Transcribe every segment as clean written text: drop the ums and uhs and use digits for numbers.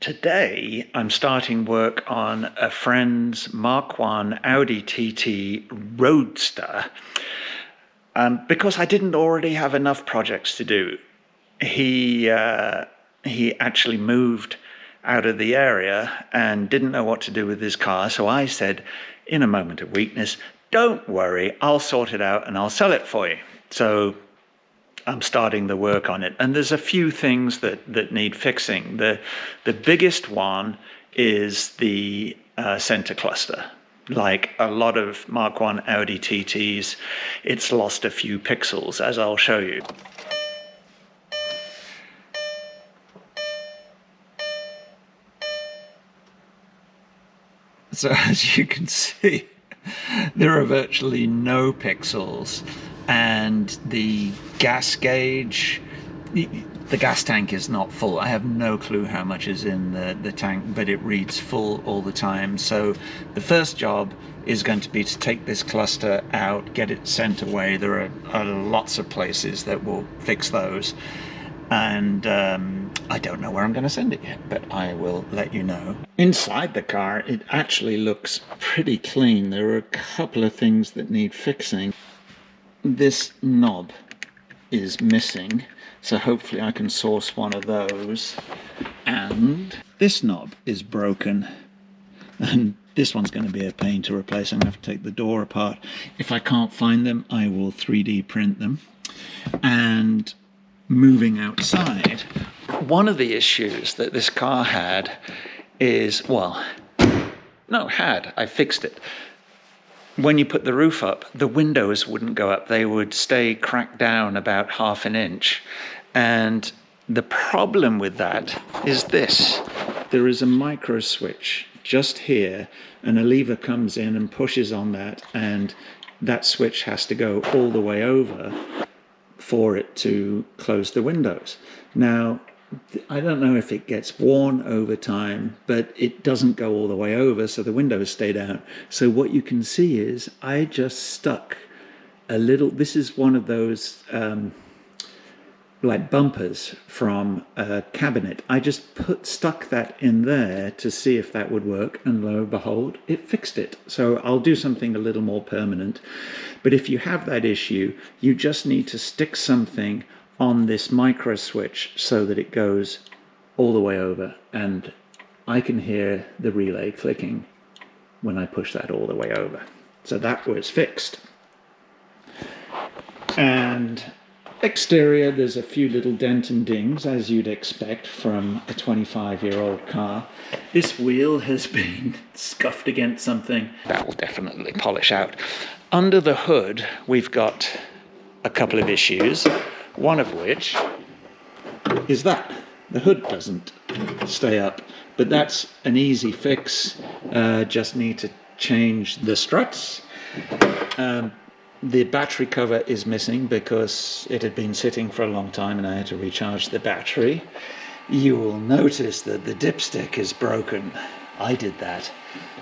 Today, I'm starting work on a friend's Mk1 Audi TT Roadster because I didn't already have enough projects to do. He actually moved out of the area and didn't know what to do with his car, so I said, in a moment of weakness, don't worry, I'll sort it out and I'll sell it for you. So I'm starting the work on it, and there's a few things that need fixing. The biggest one is the center cluster. Like a lot of Mk1 Audi TTs, it's lost a few pixels, as I'll show you. So as you can see, there are virtually no pixels, and the gas gauge, the gas tank is not full. I have no clue how much is in the tank, but it reads full all the time. So the first job is going to be to take this cluster out, get it sent away. There are lots of places that will fix those, and I don't know where I'm going to send it yet, but I will let you know. Inside the car, it actually looks pretty clean. There are a couple of things that need fixing. This knob is missing, so hopefully I can source one of those. And this knob is broken, and this one's going to be a pain to replace. I'm going to have to take the door apart. If I can't find them, I will 3D print them. And moving outside, one of the issues that this car had is, I fixed it. When you put the roof up, the windows wouldn't go up. They would stay cracked down about 1/2 inch. And the problem with that is this. There is a micro switch just here, and a lever comes in and pushes on that, and that switch has to go all the way over for it to close the windows. Now, I don't know if it gets worn over time, but it doesn't go all the way over, so the windows stay down. So what you can see is I just stuck a little, this is one of those like bumpers from a cabinet. I just stuck that in there to see if that would work, and lo and behold, it fixed it. So I'll do something a little more permanent. But if you have that issue, you just need to stick something on this micro switch so that it goes all the way over, and I can hear the relay clicking when I push that all the way over. So that was fixed. And exterior, there's a few little dent and dings, as you'd expect from a 25-year-old car. This wheel has been scuffed against something. That will definitely polish out. Under the hood, we've got a couple of issues, one of which is that the hood doesn't stay up, but that's an easy fix. Just need to change the struts. The battery cover is missing because it had been sitting for a long time and I had to recharge the battery. You will notice that the dipstick is broken. I did that,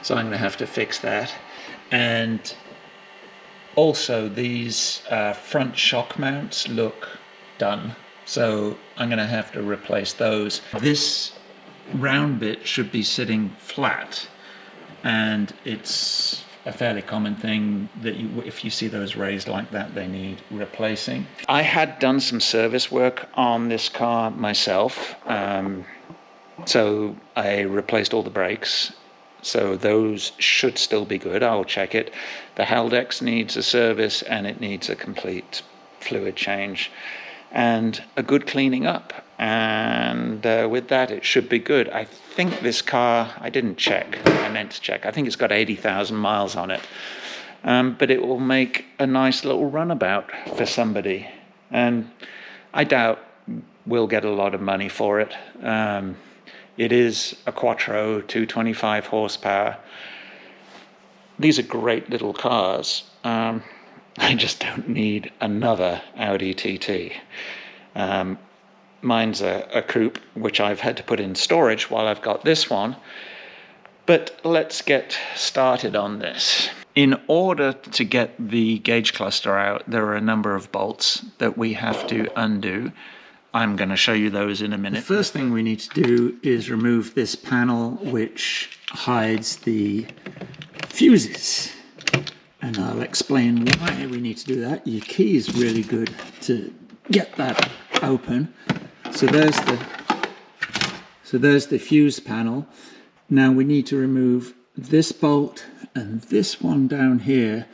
so I'm going to have to fix that. And also these front shock mounts look done, so I'm going to have to replace those. This round bit should be sitting flat, and it's a fairly common thing that if you see those raised like that, they need replacing. I had done some service work on this car myself, so I replaced all the brakes, so those should still be good. I'll check it. The Haldex needs a service, and it needs a complete fluid change and a good cleaning up, and with that it should be good. I think this car, I didn't check, I meant to check, I think it's got 80,000 miles on it, but it will make a nice little runabout for somebody, and I doubt we'll get a lot of money for it. It is a Quattro, 225 horsepower. These are great little cars. I just don't need another Audi TT. Mine's a coupe, which I've had to put in storage while I've got this one. But let's get started on this. In order to get the gauge cluster out, there are a number of bolts that we have to undo. I'm going to show you those in a minute. The first thing we need to do is remove this panel which hides the fuses. And I'll explain why we need to do that. Your key is really good to get that open. So there's the fuse panel. Now we need to remove this bolt and this one down here,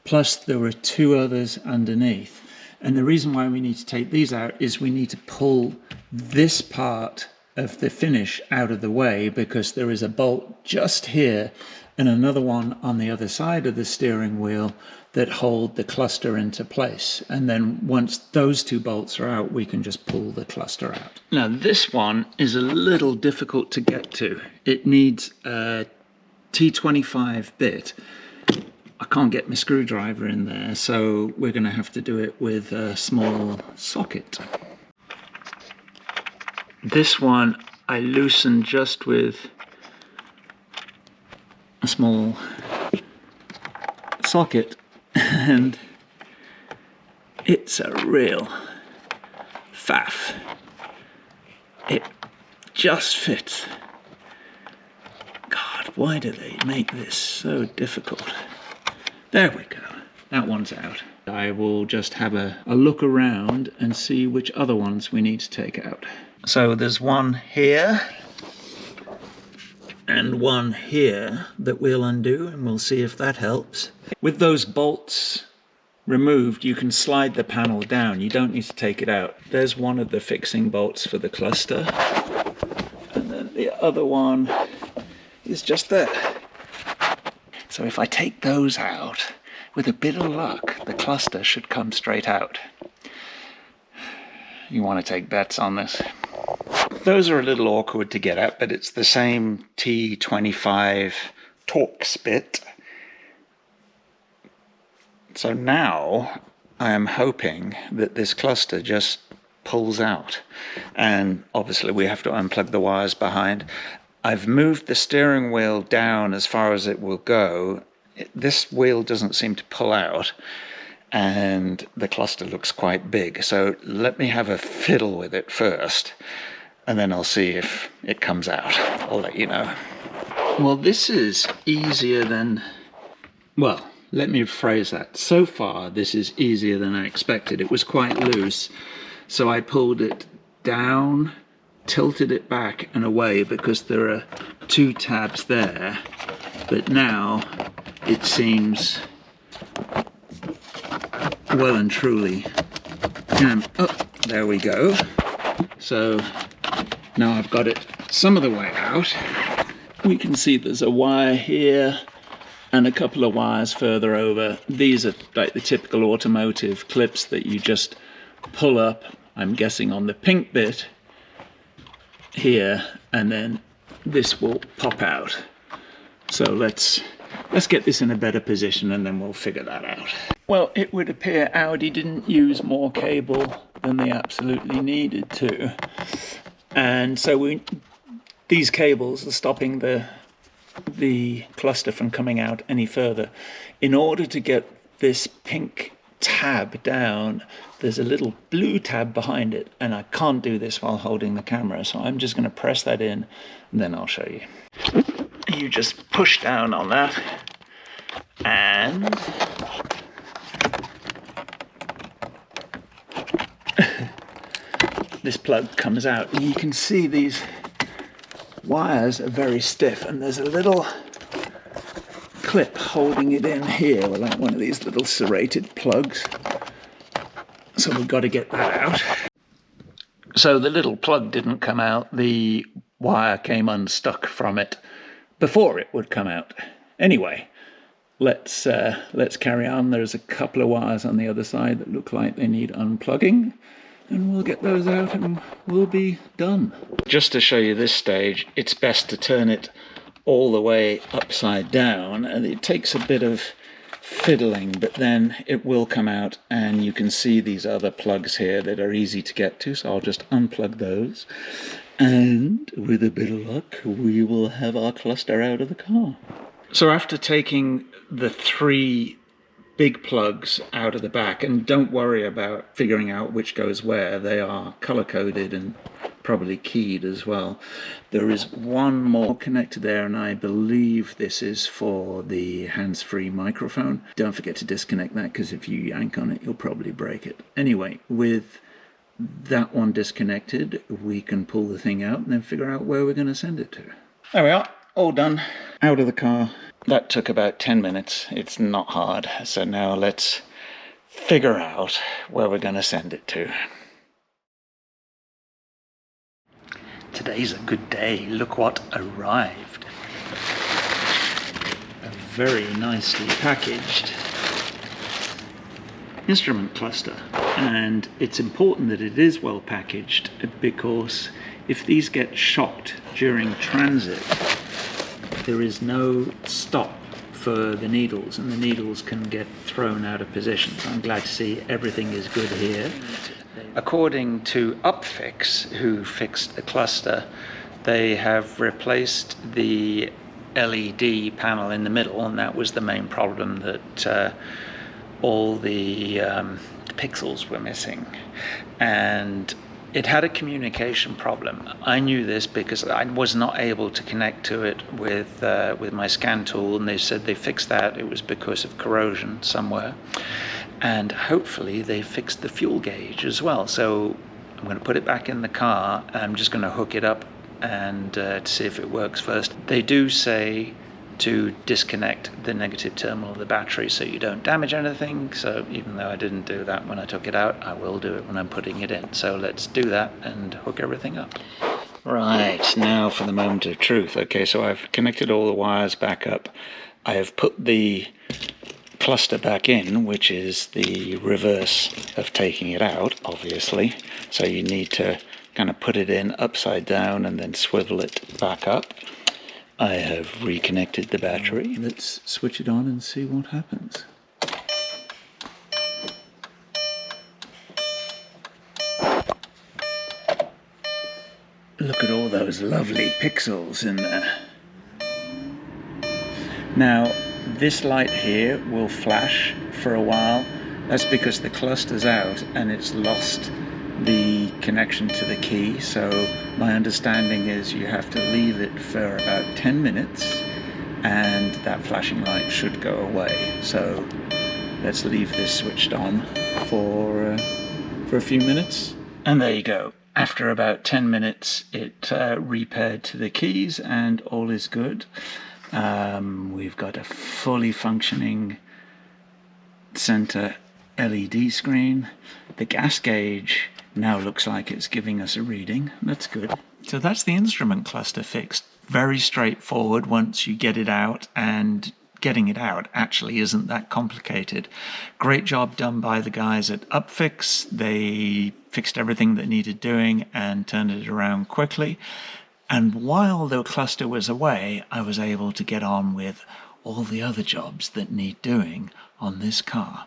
plus there are two others underneath. And the reason why we need to take these out is we need to pull this part of the finish out of the way, because there is a bolt just here and another one on the other side of the steering wheel that hold the cluster into place. And then once those two bolts are out, we can just pull the cluster out. Now this one is a little difficult to get to. It needs a T25 bit. I can't get my screwdriver in there, so we're going to have to do it with a small socket. This one I loosened just with a small socket, and it's a real faff. It just fits. God, why do they make this so difficult? There we go. That one's out. I will just have a look around and see which other ones we need to take out. So there's one here and one here that we'll undo, and we'll see if that helps. With those bolts removed, you can slide the panel down. You don't need to take it out. There's one of the fixing bolts for the cluster, and then the other one is just there. So if I take those out, with a bit of luck, the cluster should come straight out. You want to take bets on this. Those are a little awkward to get at, but it's the same T25 Torx bit. So now I am hoping that this cluster just pulls out. And obviously we have to unplug the wires behind. I've moved the steering wheel down as far as it will go. This wheel doesn't seem to pull out, and the cluster looks quite big. So let me have a fiddle with it first, and then I'll see if it comes out. I'll let you know. Well, this is easier than... Well, let me rephrase that. So far, this is easier than I expected. It was quite loose, so I pulled it down, tilted it back and away because there are two tabs there, but now it seems well and truly there we go. So now I've got it some of the way out. We can see there's a wire here and a couple of wires further over. These are like the typical automotive clips that you just pull up, I'm guessing on the pink bit here, and then this will pop out. So let's get this in a better position and then we'll figure that out. Well, it would appear Audi didn't use more cable than they absolutely needed to, and so these cables are stopping the cluster from coming out any further. In order to get this pink tab down, there's a little blue tab behind it, and I can't do this while holding the camera, so I'm just going to press that in and then I'll show you. You just push down on that, and this plug comes out, and you can see these wires are very stiff, and there's a little clip holding it in here, like one of these little serrated plugs. So we've got to get that out. So the little plug didn't come out, the wire came unstuck from it before it would come out. Anyway, let's carry on. There's a couple of wires on the other side that look like they need unplugging, and we'll get those out and we'll be done. Just to show you this stage, it's best to turn it all the way upside down, and it takes a bit of fiddling, but then it will come out, and you can see these other plugs here that are easy to get to, so I'll just unplug those, and with a bit of luck we will have our cluster out of the car. So after taking the three big plugs out of the back, and don't worry about figuring out which goes where. They are color-coded and probably keyed as well. There is one more connector there, and I believe this is for the hands-free microphone. Don't forget to disconnect that, because if you yank on it, you'll probably break it. Anyway, with that one disconnected, we can pull the thing out and then figure out where we're going to send it to. There we are, all done. Out of the car. That took about 10 minutes. It's not hard. So now let's figure out where we're going to send it to. Today's a good day. Look what arrived. A very nicely packaged instrument cluster. And it's important that it is well packaged, because if these get shocked during transit, there is no stop for the needles, and the needles can get thrown out of position. So I'm glad to see everything is good here. According to UpFix, who fixed the cluster, they have replaced the LED panel in the middle, and that was the main problem, that all the pixels were missing. And it had a communication problem. I knew this because I was not able to connect to it with my scan tool, and they said they fixed that. It was because of corrosion somewhere. And hopefully they fixed the fuel gauge as well. So I'm going to put it back in the car. I'm just going to hook it up and to see if it works first. They do say to disconnect the negative terminal of the battery so you don't damage anything. So even though I didn't do that when I took it out, I will do it when I'm putting it in. So let's do that and hook everything up. Right, now for the moment of truth. Okay, so I've connected all the wires back up. I have put the cluster back in, which is the reverse of taking it out, obviously. So you need to kind of put it in upside down and then swivel it back up. I have reconnected the battery. Let's switch it on and see what happens. Look at all those lovely pixels in there. Now, this light here will flash for a while. That's because the cluster's out and it's lost the connection to the key. So my understanding is you have to leave it for about 10 minutes and that flashing light should go away. So let's leave this switched on for a few minutes. And there you go. After about 10 minutes, it repaired to the keys and all is good. We've got a fully functioning center LED screen. The gas gauge now looks like it's giving us a reading. That's good. So that's the instrument cluster fixed. Very straightforward once you get it out, and getting it out actually isn't that complicated. Great job done by the guys at UpFix. They fixed everything that needed doing and turned it around quickly. And while the cluster was away, I was able to get on with all the other jobs that need doing on this car.